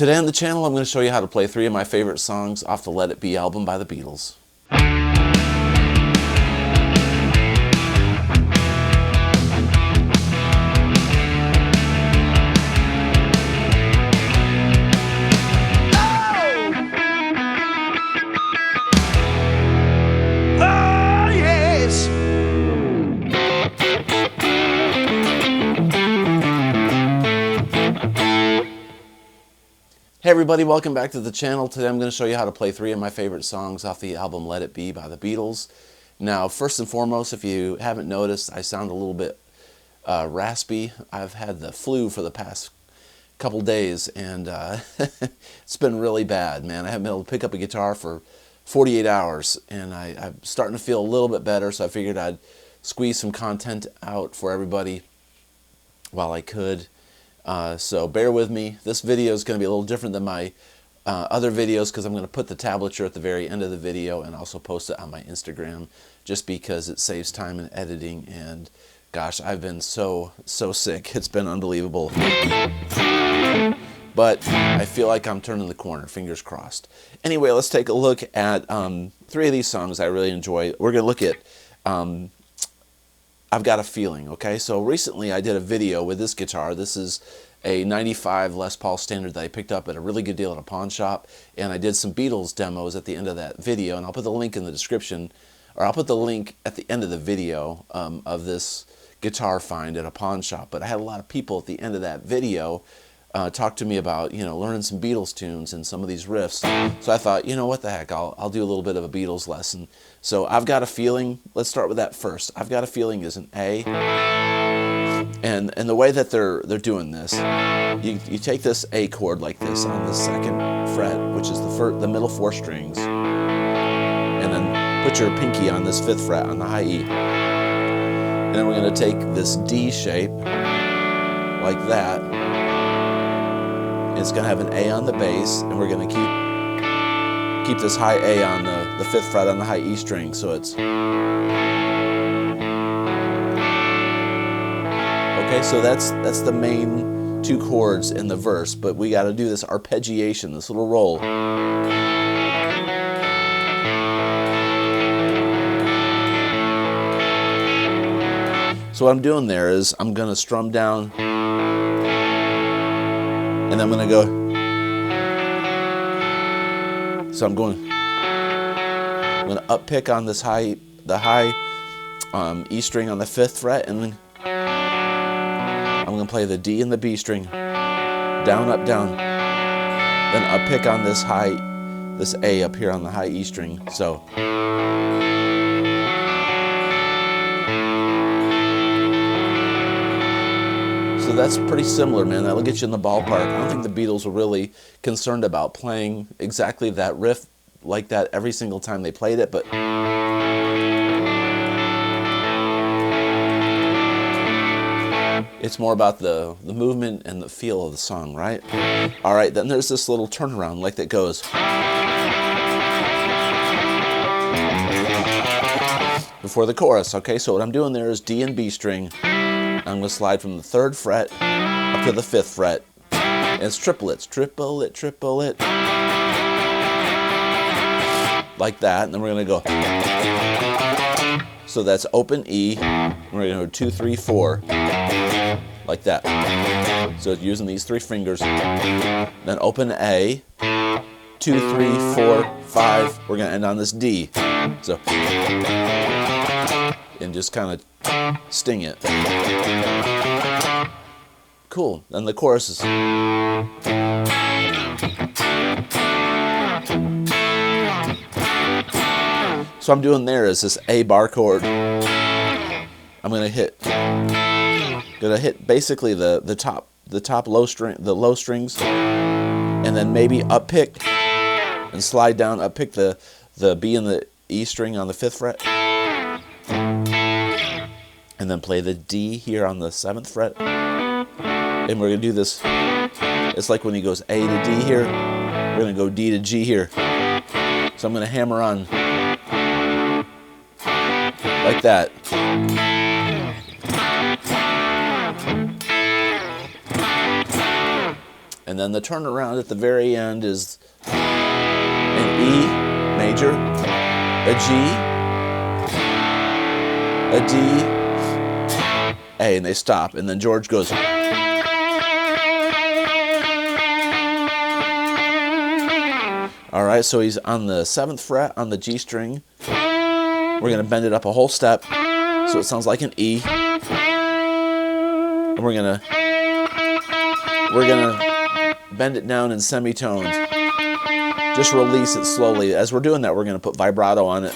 Today on the channel, I'm going to show you how to play 3 of my favorite songs off the Let It Be album by the Beatles. Hey everybody, welcome back to the channel. Today I'm going to show you how to play 3 of my favorite songs off the album Let It Be by the Beatles. Now, first and foremost, if you haven't noticed, I sound a little bit raspy. I've had the flu for the past couple days, and it's been really bad, man. I haven't been able to pick up a guitar for 48 hours, and I'm starting to feel a little bit better, so I figured I'd squeeze some content out for everybody while I could. So bear with me. This video is going to be a little different than my other videos because I'm going to put the tablature at the very end of the video and also post it on my Instagram just because it saves time in editing. And gosh, I've been so sick. It's been unbelievable. But I feel like I'm turning the corner. Fingers crossed. Anyway, let's take a look at 3 of these songs I really enjoy. We're going to look at I've Got a Feeling, okay? So recently I did a video with this guitar. This is a 95 Les Paul Standard that I picked up at a really good deal at a pawn shop, and I did some Beatles demos at the end of that video, and I'll put the link in the description, or I'll put the link at the end of the video of this guitar find at a pawn shop. But I had a lot of people at the end of that video talk to me about, you know, learning some Beatles tunes and some of these riffs. So I thought, you know, what the heck, I'll do a little bit of a Beatles lesson. So I've Got a Feeling. Let's start with that first. I've Got a Feeling is an A, and the way that they're doing this, you take this A chord like this on the 2nd fret, which is the middle 4 strings, and then put your pinky on this 5th fret on the high E, and then we're going to take this D shape like that. It's going to have an A on the bass, and we're going to keep this high A on the 5th fret on the high E string, so it's okay. So that's the main 2 chords in the verse, but we got to do this arpeggiation, this little roll. So what I'm doing there is I'm going to strum down, and then I'm going to go. So I'm going to up pick on this the high E string on the 5th fret, and then I'm going to play the D and the B string, down, up, down. Then up pick on this A up here on the high E string. So that's pretty similar, man. That'll get you in the ballpark. I don't think the Beatles were really concerned about playing exactly that riff like that every single time they played it, but it's more about the movement and the feel of the song, right? All right, then there's this little turnaround like that goes before the chorus, okay? So what I'm doing there is D and B string. I'm going to slide from the 3rd fret up to the 5th fret. And it's triplets. Triplet, triplet. Like that. And then we're going to go. So that's open E. We're going to go 2, 3, 4. Like that. So it's using these 3 fingers. Then open A. 2, 3, 4, 5. We're going to end on this D. So. And just kind of sting it. Cool. Then the chorus is. So I'm doing there is this A bar chord. I'm gonna hit basically the top low string, the low strings, and then maybe up pick and slide down, up pick the B and the E string on the 5th fret. And then play the D here on the 7th fret. And we're going to do this. It's like when he goes A to D here, we're going to go D to G here. So I'm going to hammer on like that. And then the turnaround at the very end is an E major, a G, a D, A, and they stop. And then George goes. All right, so he's on the 7th fret on the G string. We're going to bend it up a whole step so it sounds like an E. And we're going to bend it down in semitones. Just release it slowly. As we're doing that, we're going to put vibrato on it.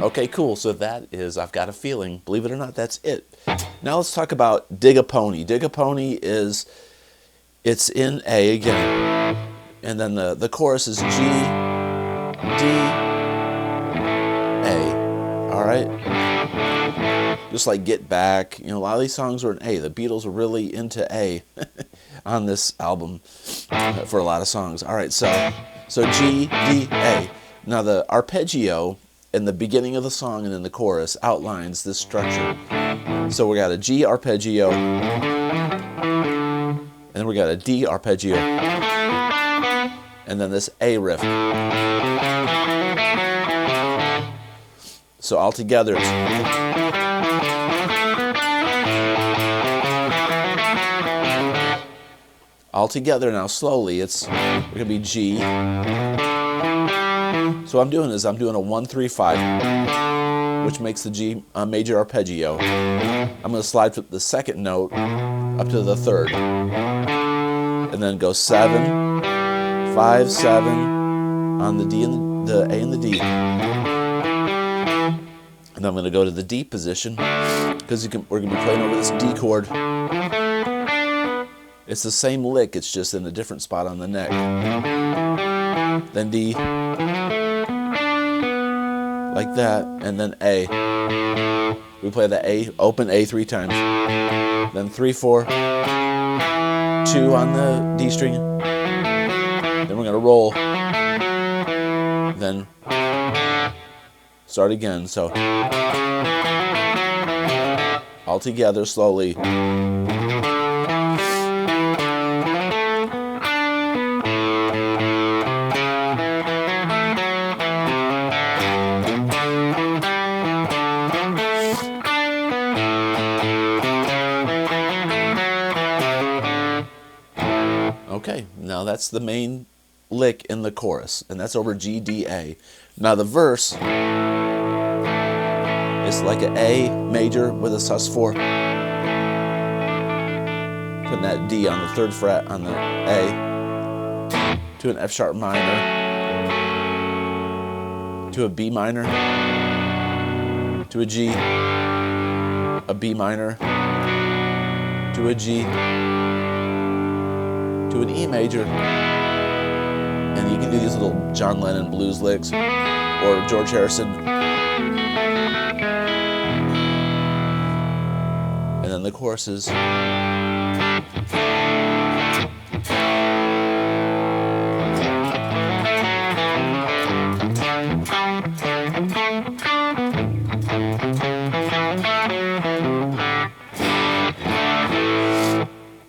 Okay, cool. So that is I've Got a Feeling. Believe it or not, that's it. Now let's talk about Dig a Pony. Dig a Pony it's in A again. And then the chorus is G, D, A. All right? Just like Get Back. You know, a lot of these songs were in A. The Beatles were really into A on this album for a lot of songs. All right, so G, D, A. Now the arpeggio in the beginning of the song and in the chorus outlines this structure. So we got a G arpeggio, and then we got a D arpeggio, and then this A riff. So all together it's all together now slowly it's gonna be G. So what I'm doing is I'm doing a 1-3-5, which makes the G major arpeggio. I'm going to slide from the second note up to the third, and then go 7, 5, 7 on the D and the A and the D. And I'm going to go to the D position because we're going to be playing over this D chord. It's the same lick, it's just in a different spot on the neck. Then D, like that, and then A. We play the A, open A 3 times. Then 3, 4, 2 on the D string. Then we're gonna roll. Then start again. So all together slowly. Okay, now that's the main lick in the chorus, and that's over G, D, A. Now the verse is like an A major with a sus4. Putting that D on the 3rd fret on the A to an F sharp minor to a B minor to a G, a B minor to a G, to an E major, and you can do these little John Lennon blues licks or George Harrison, and then the choruses.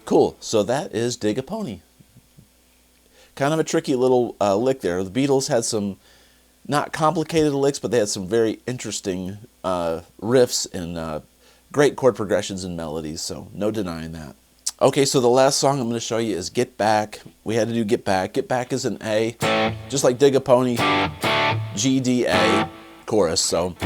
Cool, so that is Dig a Pony. Kind of a tricky little lick there. The Beatles had some not complicated licks, but they had some very interesting riffs and great chord progressions and melodies, so no denying that. Okay, so the last song I'm going to show you is Get Back. We had to do Get Back. Get Back is an A, just like Dig a Pony, G, D, A, chorus, so.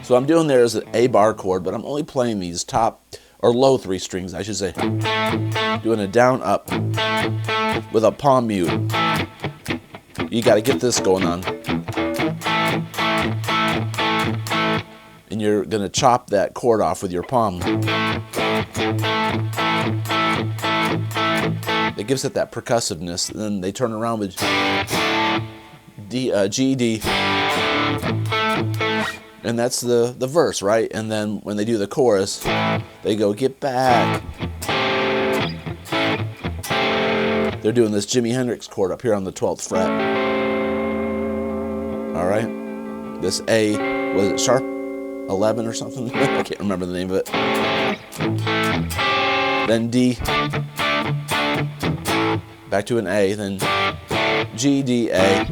So what I'm doing there is an A bar chord, but I'm only playing these top or low 3 strings, I should say. Doing a down up with a palm mute. You got to get this going on. And you're going to chop that chord off with your palm. It gives it that percussiveness. And then they turn around with D, G, D. And that's the verse, right? And then when they do the chorus, they go, get back. they're doing this Jimi Hendrix chord up here on the 12th fret. All right, this A, was it sharp 11 or something? I can't remember the name of it. Then D, back to an A, then G, D, A.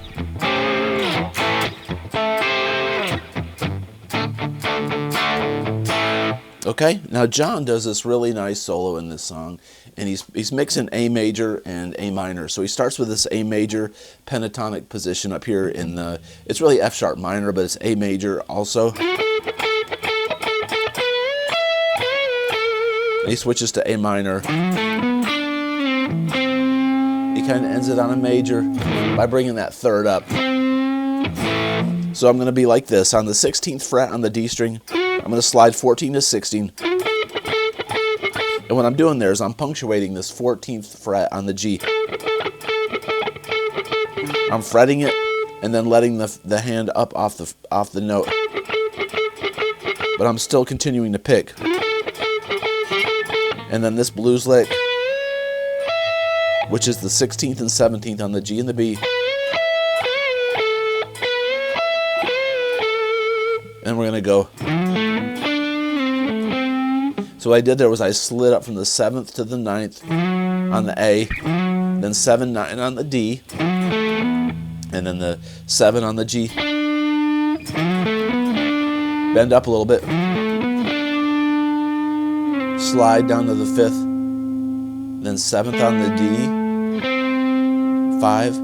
Okay, now John does this really nice solo in this song, and he's mixing A major and A minor. So he starts with this A major pentatonic position up here in the, it's really F sharp minor, but it's A major also. And he switches to A minor. He kind of ends it on a major by bringing that third up. So I'm going to be like this. On the 16th fret on the D string, I'm going to slide 14 to 16. And what I'm doing there is I'm punctuating this 14th fret on the G. I'm fretting it and then letting the hand up off the note. But I'm still continuing to pick. And then this blues lick, which is the 16th and 17th on the G and the B. And we're going to go. So what I did there was I slid up from the 7th to the 9th on the A, then 7, 9 on the D, and then the 7 on the G. Bend up a little bit. Slide down to the 5th, then 7th on the D, 5,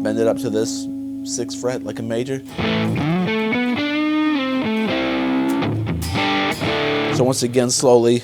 bend it up to this 6th fret like a major. So once again, slowly.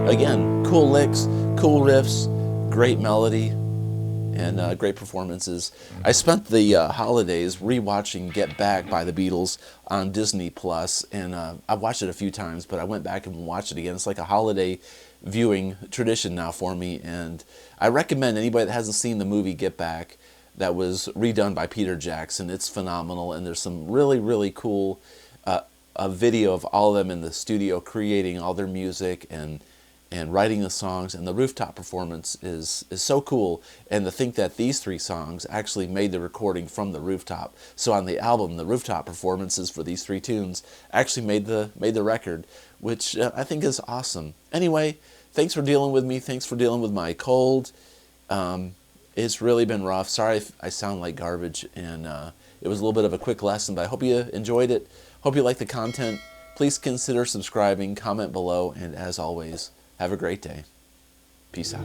Again, cool licks, cool riffs, great melody, and great performances. I spent the holidays rewatching Get Back by the Beatles on Disney Plus, and I've watched it a few times, but I went back and watched it again. It's like a holiday viewing tradition now for me, and I recommend anybody that hasn't seen the movie Get Back that was redone by Peter Jackson. It's phenomenal, and there's some really, really cool a video of all of them in the studio creating all their music and writing the songs, and the rooftop performance is so cool. And to think that these 3 songs actually made the recording from the rooftop. So on the album, the rooftop performances for these 3 tunes actually made the record, which I think is awesome. Anyway, thanks for dealing with me. Thanks for dealing with my cold. It's really been rough. Sorry if I sound like garbage, and it was a little bit of a quick lesson, but I hope you enjoyed it. Hope you like the content. Please consider subscribing, comment below, and as always, have a great day. Peace out.